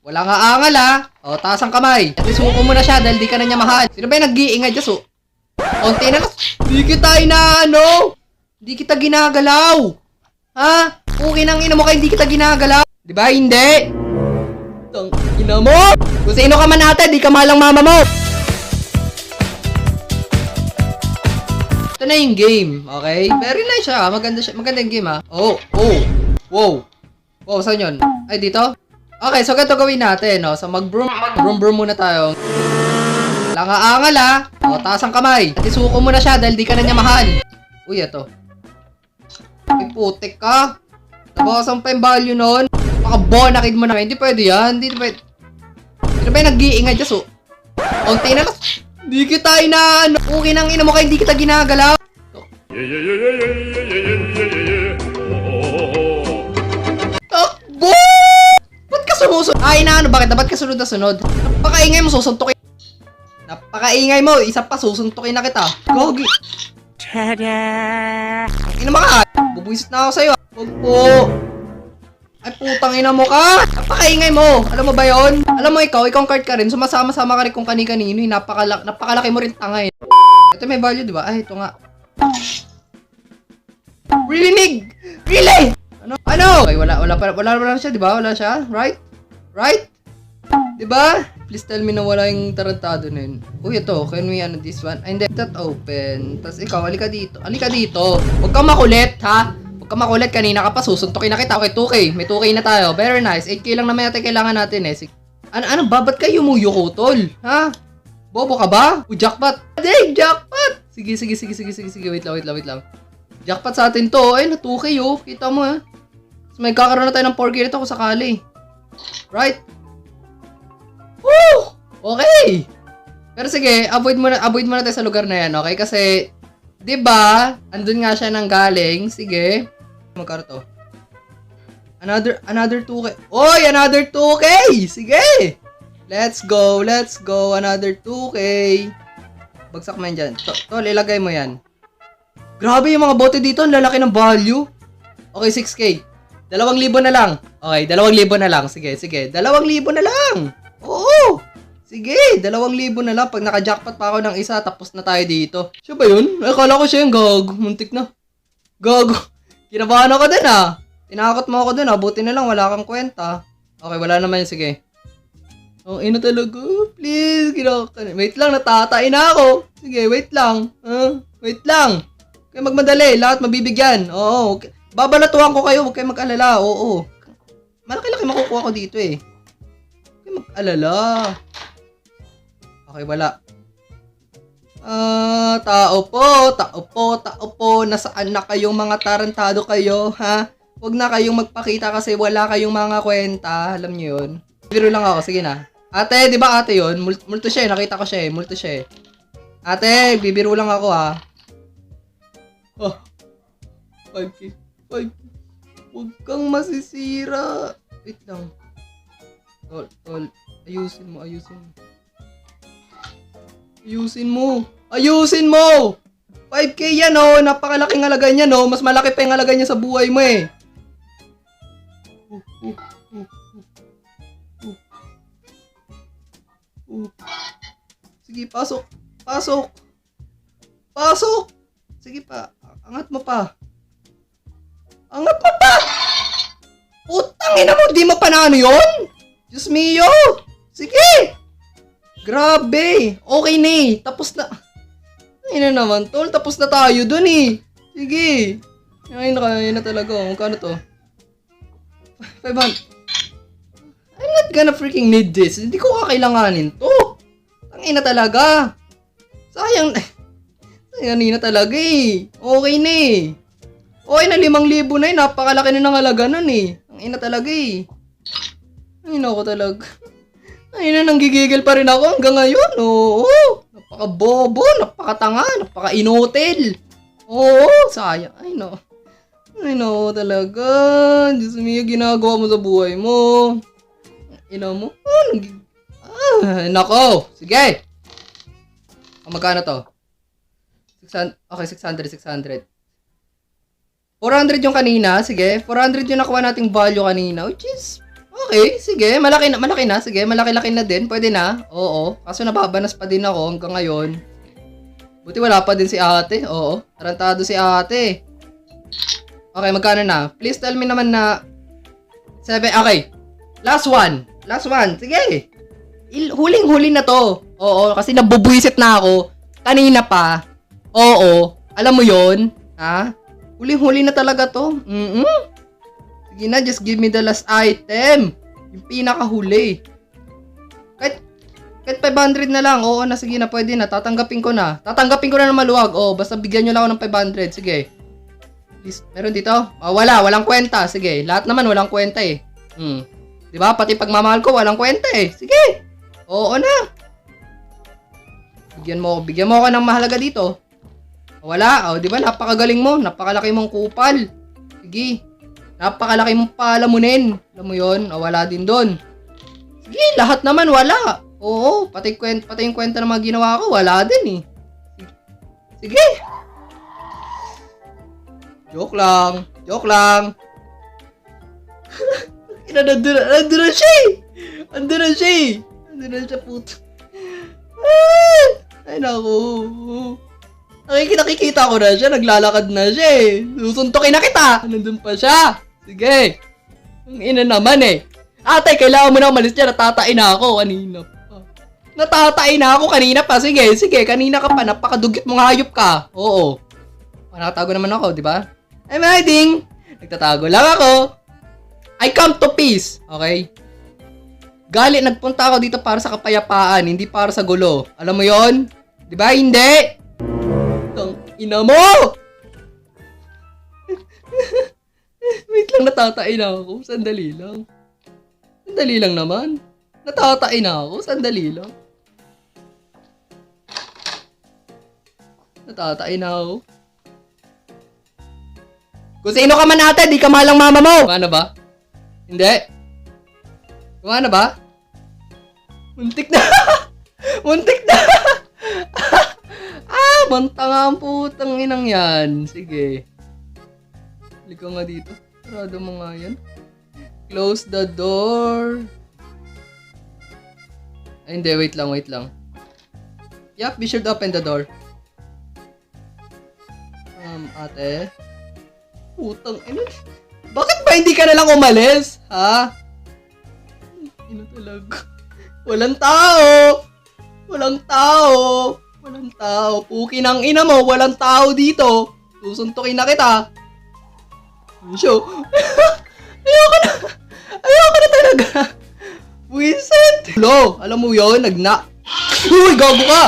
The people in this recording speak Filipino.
Wala nga angal ha. O, taas ang kamay. At isuko mo na siya dahil di ka na niya mahal. Sino ba yung nag-iingay dyan? So, konti na lang. Di kita inaano. Di kita ginagalaw. Ha? Okay nang ina mo kayo, hindi kita ginagalaw. Di ba? Hindi. Tang ina mo. Kung sino ka man ate, di ka malang mama mo. Ito na yung game, okay? Very nice siya. Maganda siya. Maganda yung game ha. Oh. Wow. Wow, saan yun? Ay, dito? Okay, so ganito gawin natin, no? So mag-broom muna tayo. Wala nga angal ha. O, taas ang kamay. At isuko mo na siya dahil di ka na niya mahal. Uy, ito. Ay, putik ka. Nabawasan pa yung value nun. Makabonakid mo na. Hindi pwede yan. Hindi pwede. Sino ba yung nag-iingay dyan? So, konti na lang. Di kita inaano. Okay nang ina mo kayo, hindi kita ginagalaw. Takbo! Ba't ka sumusunod? Ay, inaano? Bakit? Ba't ka sunod na sunod? Napakaingay mo, susuntukin. Napakaingay mo. Isa pa, susuntukin na kita. Gogi. Tada! Ina mo ka. Bubuisit na ako sa'yo. Huwag po. Ay, putang ina mo ka. Napakaingay mo. Alam mo ba yon? Alam mo ikaw ang card ka rin. Sumasama-sama ka rin kung kani-kanino. Napakalaki mo rin tangay. Ito may value, di ba? Ay, ito nga. Rinig! Really? Ano? Okay, wala siya, di ba? Wala siya, right? Right? Di ba? Please tell me na wala yung tarantado na yun. Uy, ito. Can we, this one? Ay, hindi. That open. Tapos ikaw, halika dito. Halika dito. Huwag kang makulit, ha? Huwag kang makulit. Kanina ka pa, susuntukin na kita. Okay, 2K. May 2K na tayo. Very nice. 8K lang naman natin kailangan natin, eh. Ano ba? Ba't kayo yumuyuko, tol? Ha? Bobo ka ba? Jackpot. Hey, jackpot! Sige. Wait lang. Jackpot sa atin to. Ay, na 2K, oh. Kita mo, ha? So, may kakaroon na tayo ng 4K nito kung sakali. Right? Woo! Okay! Pero sige, avoid muna tayo sa lugar na yan, okay? Kasi, di ba? Andun nga siya nang galing. Sige. Magkano to? Another 2K. Oy, another 2K! Sige! Let's go. Another 2K. Bagsak mo yan dyan. Tol, ilagay mo yan. Grabe yung mga bote dito. Ang lalaki ng value. Okay, 6K. 2,000 na lang. Okay, 2,000 na lang. Sige. 2,000 na lang. Oo. Sige, 2,000 na lang. Pag naka-jackpot pa ako ng isa, tapos na tayo dito. Siya ba yun? Ay, akala ko siya yung gago. Muntik na. Gago. Kinabahan ako din ah. Tinakot mo ako dun ah. Buti na lang, wala kang kwenta. Okay, wala naman yun. Sige. Oh, ino talaga. Please, wait lang, natatain na ako. Sige, wait lang. Wait lang. Kaya magmadali, lahat mabibigyan. Oo, okay. Babalatuhan ko kayo, huwag kayo mag-alala. Oo. Malaki-laki makukuha ko dito eh. Huwag kayo mag-alala. Okay, wala. Tao po. Nasaan na kayong mga tarantado kayo, ha? Huwag na kayong magpakita kasi wala kayong mga kwenta. Alam niyo yun. Biro lang ako, sige na. Ate, di ba ate yun? Multo siya eh, nakita ko siya eh. Multo siya eh. Ate, bibiro lang ako ah. Oh, 5K. Huwag kang masisira. Wait lang. Tol. Ayusin mo. 5K yan oh. Napakalaking halaga niya no. Mas malaki pa yung halaga niya sa buhay mo eh. Sige, pasok. Sige pa. Angat mo pa. Putang ina mo, di mo pa na ano yun? Diyos mio. Sige. Grabe. Okay na eh. Tapos na. Ay na naman, tol. Tapos na tayo dun eh. Sige. Ay na talaga. Magkano to? 500. I'm not gonna freaking need this. Hindi ko kakailanganin to. Ang ina talaga. Sayang na talaga eh. Okay na eh. Okay na 5,000 na eh. Napakalaki na ng halaga nun eh. Ang ina talaga eh. Ay na ako talaga. Ay na, nanggigigil pa rin ako hanggang ngayon. Oo. Napaka-bobo, napakatanga, napaka-inotel. Oo, sayang. Ay no, talaga. Diyos mio, ginagawa mo sa buhay mo. Ina mo. Nako. Sige. Magkano to? 600. Okay, 600. 400 yung kanina. Sige, 400 yung nakuha nating value kanina. Which is, Okay, sige. Malaki na. Sige, malaki-laki na din. Pwede na. Oo. Kaso nababanas pa din ako hanggang ngayon. Buti wala pa din si ate. Oo. Tarantado si ate. Okay, magkano na? Please tell me naman na 7. Okay. Last one. Sige. Huling-huli na to. Oo, kasi nabubuisit na ako. Kanina pa. Oo. Alam mo yon, ha? Huling-huli na talaga to. Sige na, just give me the last item. Yung pinakahuli. Kahit 500 na lang. Oo na, sige na, pwede na. Tatanggapin ko na ng maluwag. Oo, basta bigyan nyo lang ako ng 500. Sige. Please, meron dito? Walang kwenta. Sige, lahat naman walang kwenta eh. Diba? Pati pagmamahal ko, walang kwenta eh. Sige. Oo na. Bigyan mo ako ng mahalaga dito. Wala. O, diba? Napakagaling mo. Napakalaki mong kupal. Sige. Napakalaki mong palamunin. Alam mo yun? O, wala din doon. Sige, lahat naman wala. Oo, pati yung kwenta ng mga ginawa ko, wala din eh. Sige. Joke lang. Nandun na siya eh. Andun na siya, puto. Ay, naku. Nakikita ko na siya, naglalakad na siya eh. Susuntokin na kita. Nandun pa siya. Sige. Ang ina naman eh. Ate, kailangan mo na umalis dyan. Natatain na ako kanina pa. Sige. Kanina ka pa. Napakadugit mong hayop ka. Oo. Nakatago naman ako, di ba? I'm hiding. Nagtatago lang ako. I come to peace. Okay? Nagpunta ako dito para sa kapayapaan, hindi para sa gulo. Alam mo yon? Di ba? Hindi. Tang ina mo! Wait lang, natatain ako. Sandali lang naman. Natatain ako. Sandali lang. Natatain ako. Kung sino ka man ate, di ka malang mama mo. Kumana ba? Hindi. Kumana ba? Muntik na. Banta nga ang putang inang yan. Sige. Halika nga dito. Sarado mo nga yan. Close the door. Ay, hindi. Wait lang. Yup, be sure to open the door. Ate. Putang ina. Bakit ba hindi ka na lang umalis? Ha? Ina talaga. Walang tao. Puki ng ina mo. Walang tao dito. Susuntukin na kita. Show. Ayoko na talaga. Wisit. Hello, alam mo yun? Uy, gago ka.